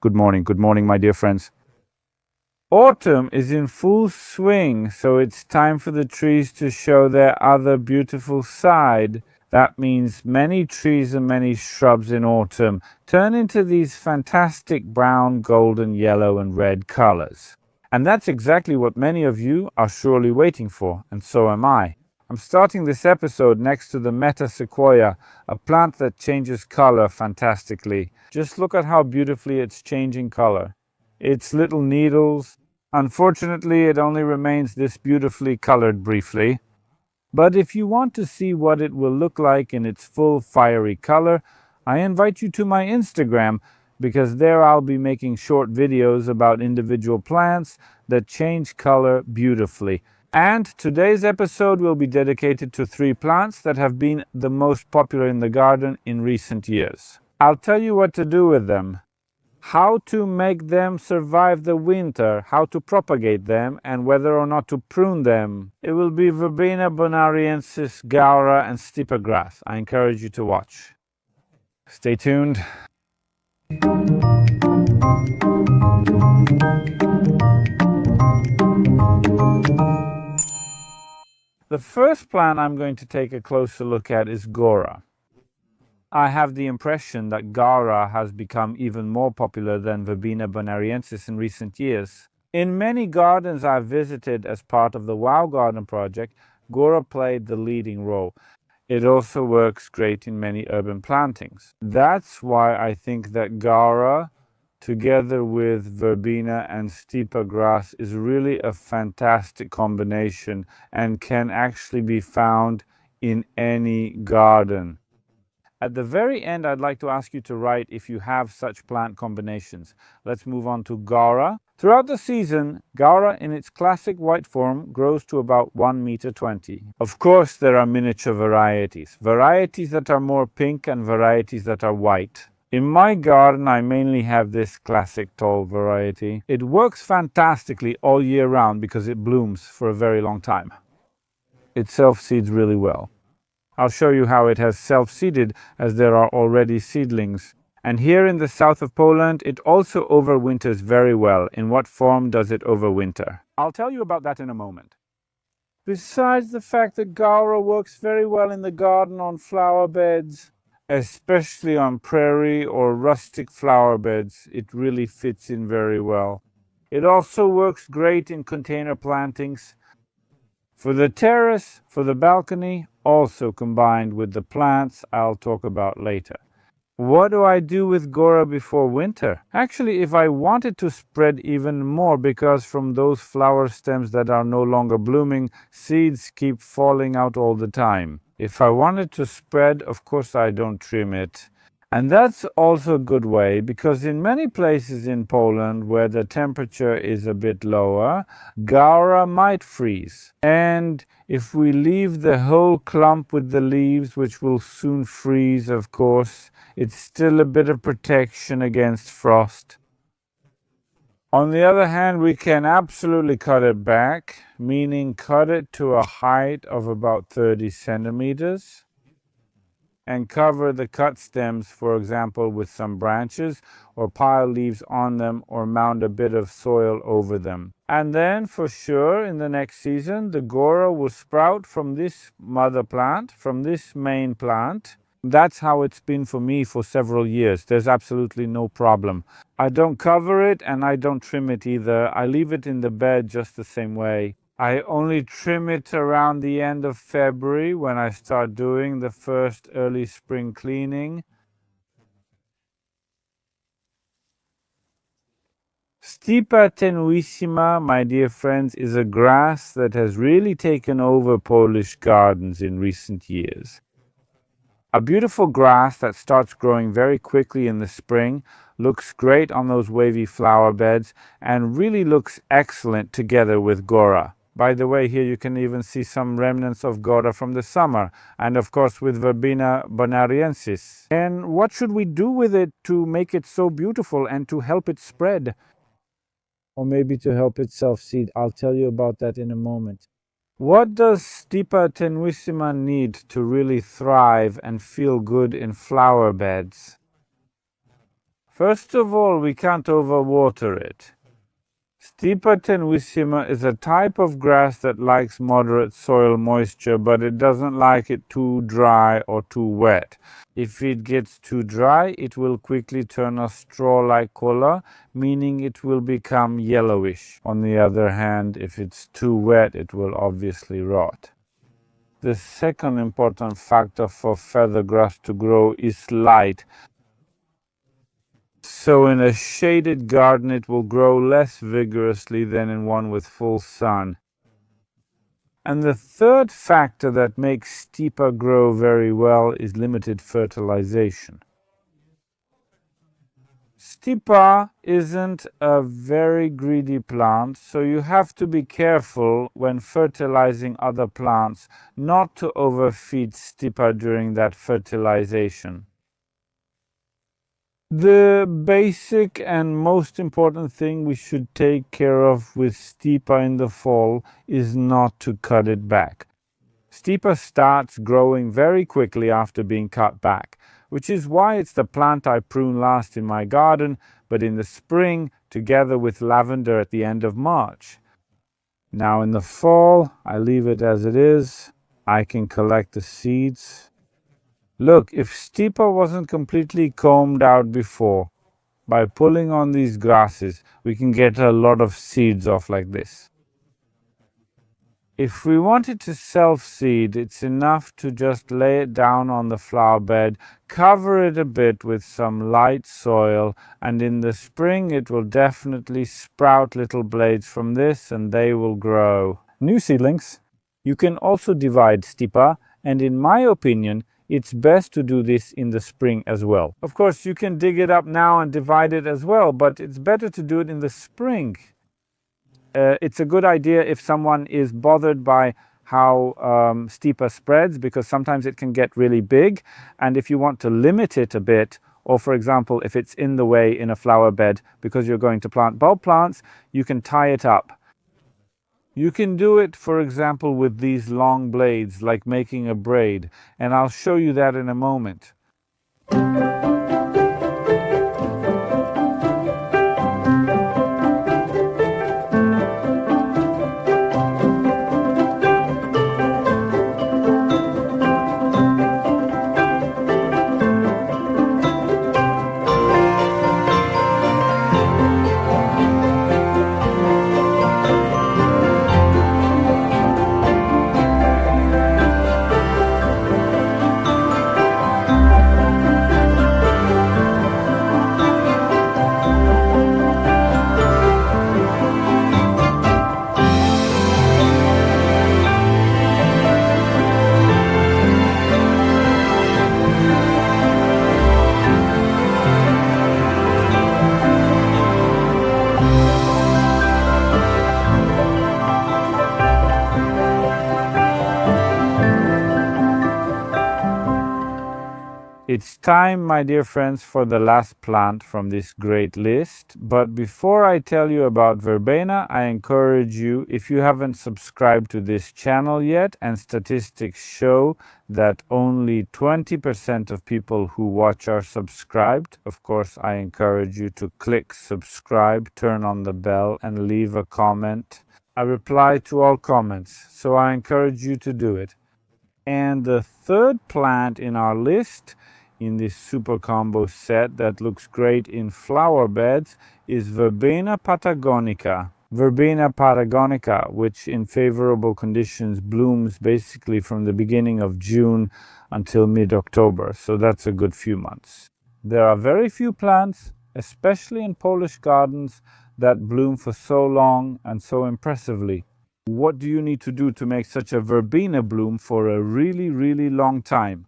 Good morning, my dear friends. Autumn is in full swing, so it's time for the trees to show their other beautiful side. That means many trees and many shrubs in autumn turn into these fantastic brown, golden, yellow, and red colors. And that's exactly what many of you are surely waiting for, and so am I. I'm starting this episode next to the Meta sequoia, a plant that changes color fantastically. Just look at how beautifully it's changing color. Its little needles. Unfortunately, it only remains this beautifully colored briefly. But if you want to see what it will look like in its full fiery color, I invite you to my Instagram, because there I'll be making short videos about individual plants that change color beautifully. And today's episode will be dedicated to 3 plants that have been the most popular in the garden in recent years. I'll tell you what to do with them, how to make them survive the winter, how to propagate them, and whether or not to prune them. It will be Verbena bonariensis, Gaura, and Stipa grass. I encourage you to watch. Stay tuned. The first plant I'm going to take a closer look at is Gaura. I have the impression that Gaura has become even more popular than Verbena bonariensis in recent years. In many gardens I've visited as part of the Wow Garden project, Gaura played the leading role. It also works great in many urban plantings. That's why I think that Gaura, together with Verbena and Stipa grass, is really a fantastic combination and can actually be found in any garden. At the very end, I'd like to ask you to write if you have such plant combinations. Let's move on to Gaura. Throughout the season, Gaura in its classic white form grows to about 1 meter 20. Of course, there are miniature varieties that are more pink and varieties that are white. In my garden, I mainly have this classic tall variety. It works fantastically all year round because it blooms for a very long time. It self-seeds really well. I'll show you how it has self-seeded, as there are already seedlings. And here in the south of Poland, it also overwinters very well. In what form does it overwinter? I'll tell you about that in a moment. Besides the fact that Gaura works very well in the garden on flower beds, especially on prairie or rustic flower beds, it really fits in very well. It also works great in container plantings, for the terrace, for the balcony, also combined with the plants I'll talk about later. What do I do with Gaura before winter? Actually, if I wanted to spread even more, because from those flower stems that are no longer blooming, seeds keep falling out all the time. If I wanted to spread, of course I don't trim it. And that's also a good way, because in many places in Poland where the temperature is a bit lower, Gaura might freeze. And if we leave the whole clump with the leaves, which will soon freeze, of course, it's still a bit of protection against frost. On the other hand, we can absolutely cut it back, meaning cut it to a height of about 30 centimeters. And cover the cut stems, for example, with some branches, or pile leaves on them, or mound a bit of soil over them. And then, for sure, in the next season, the Gaura will sprout from this mother plant, from this main plant. That's how it's been for me for several years. There's absolutely no problem. I don't cover it, and I don't trim it either. I leave it in the bed just the same way. I only trim it around the end of February, when I start doing the first early spring cleaning. Stipa tenuissima, my dear friends, is a grass that has really taken over Polish gardens in recent years. A beautiful grass that starts growing very quickly in the spring, looks great on those wavy flower beds, and really looks excellent together with Gaura. By the way, here you can even see some remnants of Gaura from the summer, and of course with Verbena bonariensis. And what should we do with it to make it so beautiful and to help it spread? Or maybe to help it self-seed. I'll tell you about that in a moment. What does Stipa tenuissima need to really thrive and feel good in flower beds? First of all, we can't overwater it. Stipa tenuissima is a type of grass that likes moderate soil moisture, but it doesn't like it too dry or too wet. If it gets too dry, it will quickly turn a straw-like color, meaning it will become yellowish. On the other hand, if it's too wet, it will obviously rot. The second important factor for feather grass to grow is light. So in a shaded garden it will grow less vigorously than in one with full sun. And the third factor that makes Stipa grow very well is limited fertilization. Stipa isn't a very greedy plant, so you have to be careful when fertilizing other plants not to overfeed Stipa during that fertilization. The basic and most important thing we should take care of with Stipa in the fall is not to cut it back. Stipa starts growing very quickly after being cut back, which is why it's the plant I prune last in my garden, but in the spring together with lavender at the end of March. Now in the fall, I leave it as it is. I can collect the seeds. Look, if Stipa wasn't completely combed out before, by pulling on these grasses, we can get a lot of seeds off like this. If we wanted to self-seed, it's enough to just lay it down on the flower bed, cover it a bit with some light soil, and in the spring it will definitely sprout little blades from this and they will grow. New seedlings. You can also divide Stipa, and in my opinion, it's best to do this in the spring as well. Of course, you can dig it up now and divide it as well, but it's better to do it in the spring. It's a good idea if someone is bothered by how Stipa spreads, because sometimes it can get really big. And if you want to limit it a bit, or for example, if it's in the way in a flower bed because you're going to plant bulb plants, you can tie it up. You can do it, for example, with these long blades, like making a braid, and I'll show you that in a moment. It's time, my dear friends, for the last plant from this great list. But before I tell you about Verbena, I encourage you, if you haven't subscribed to this channel yet, and statistics show that only 20% of people who watch are subscribed, of course, I encourage you to click subscribe, turn on the bell, and leave a comment. I reply to all comments, so I encourage you to do it. And the third plant in our list, in this super combo set that looks great in flower beds, is Verbena patagonica. Verbena patagonica, which in favorable conditions blooms basically from the beginning of June until mid-October, so that's a good few months. There are very few plants, especially in Polish gardens, that bloom for so long and so impressively. What do you need to do to make such a verbena bloom for a really, really long time?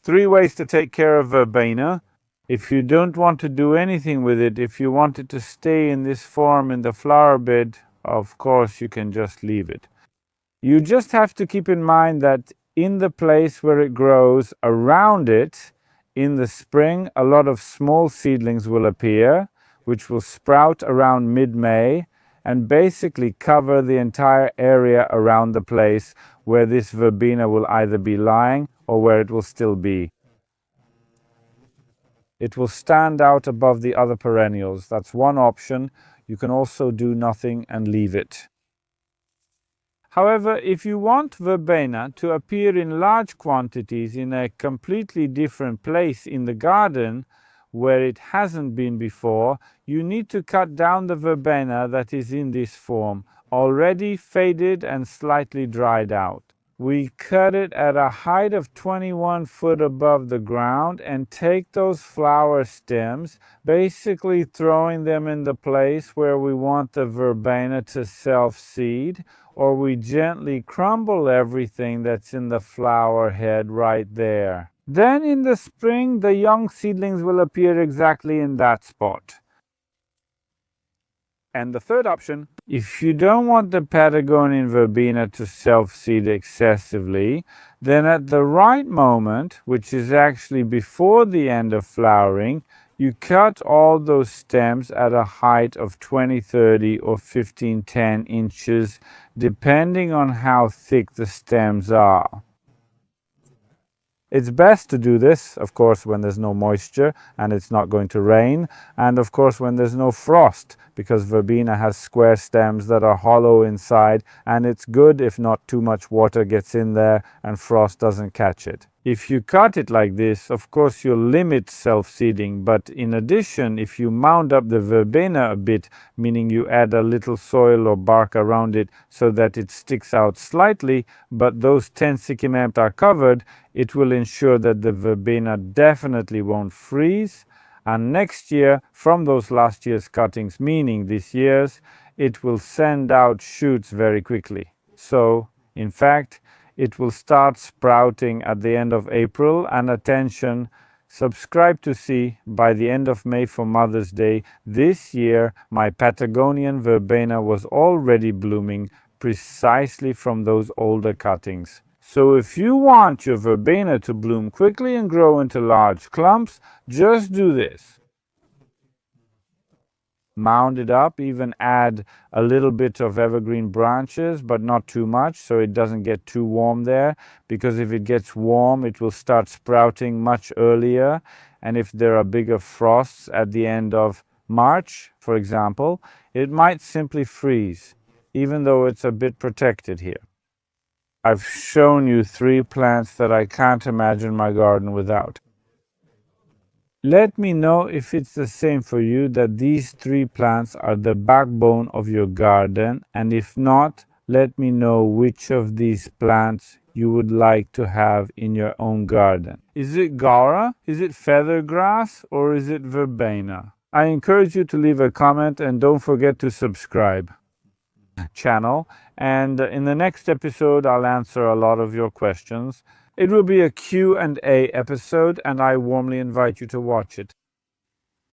3 ways to take care of verbena. If you don't want to do anything with it, if you want it to stay in this form in the flower bed, of course you can just leave it. You just have to keep in mind that in the place where it grows, around it, in the spring, a lot of small seedlings will appear, which will sprout around mid-May, and basically cover the entire area around the place where this verbena will either be lying or where it will still be. It will stand out above the other perennials. That's one option. You can also do nothing and leave it. However, if you want verbena to appear in large quantities in a completely different place in the garden, where it hasn't been before, you need to cut down the verbena that is in this form, already faded and slightly dried out. We cut it at a height of 21 foot above the ground and take those flower stems, basically throwing them in the place where we want the verbena to self-seed, or we gently crumble everything that's in the flower head right there. Then in the spring, the young seedlings will appear exactly in that spot. And the third option, if you don't want the Patagonian verbena to self-seed excessively, then at the right moment, which is actually before the end of flowering, you cut all those stems at a height of 20, 30 or 15, 10 inches, depending on how thick the stems are. It's best to do this, of course, when there's no moisture and it's not going to rain, and of course when there's no frost, because verbena has square stems that are hollow inside, and it's good if not too much water gets in there and frost doesn't catch it. If you cut it like this, of course you'll limit self-seeding, but in addition, if you mound up the verbena a bit, meaning you add a little soil or bark around it so that it sticks out slightly, but those 10 sikimempt are covered, it will ensure that the verbena definitely won't freeze, and next year, from those last year's cuttings, meaning this year's, it will send out shoots very quickly. So, in fact, it will start sprouting at the end of April, and attention, subscribe to see by the end of May for Mother's Day. This year, my Patagonian verbena was already blooming precisely from those older cuttings. So if you want your verbena to bloom quickly and grow into large clumps, just do this. Mound it up, even add a little bit of evergreen branches, but not too much, so it doesn't get too warm there, because if it gets warm, it will start sprouting much earlier, and if there are bigger frosts at the end of March, for example, it might simply freeze, even though it's a bit protected here. I've shown you 3 plants that I can't imagine my garden without. Let me know if it's the same for you, that these 3 plants are the backbone of your garden, and if not, let me know which of these plants you would like to have in your own garden. Is it Gaura, is it feathergrass, or is it verbena? I encourage you to leave a comment, and don't forget to subscribe channel, and in the next episode I'll answer a lot of your questions. It will be a Q&A episode, and I warmly invite you to watch it.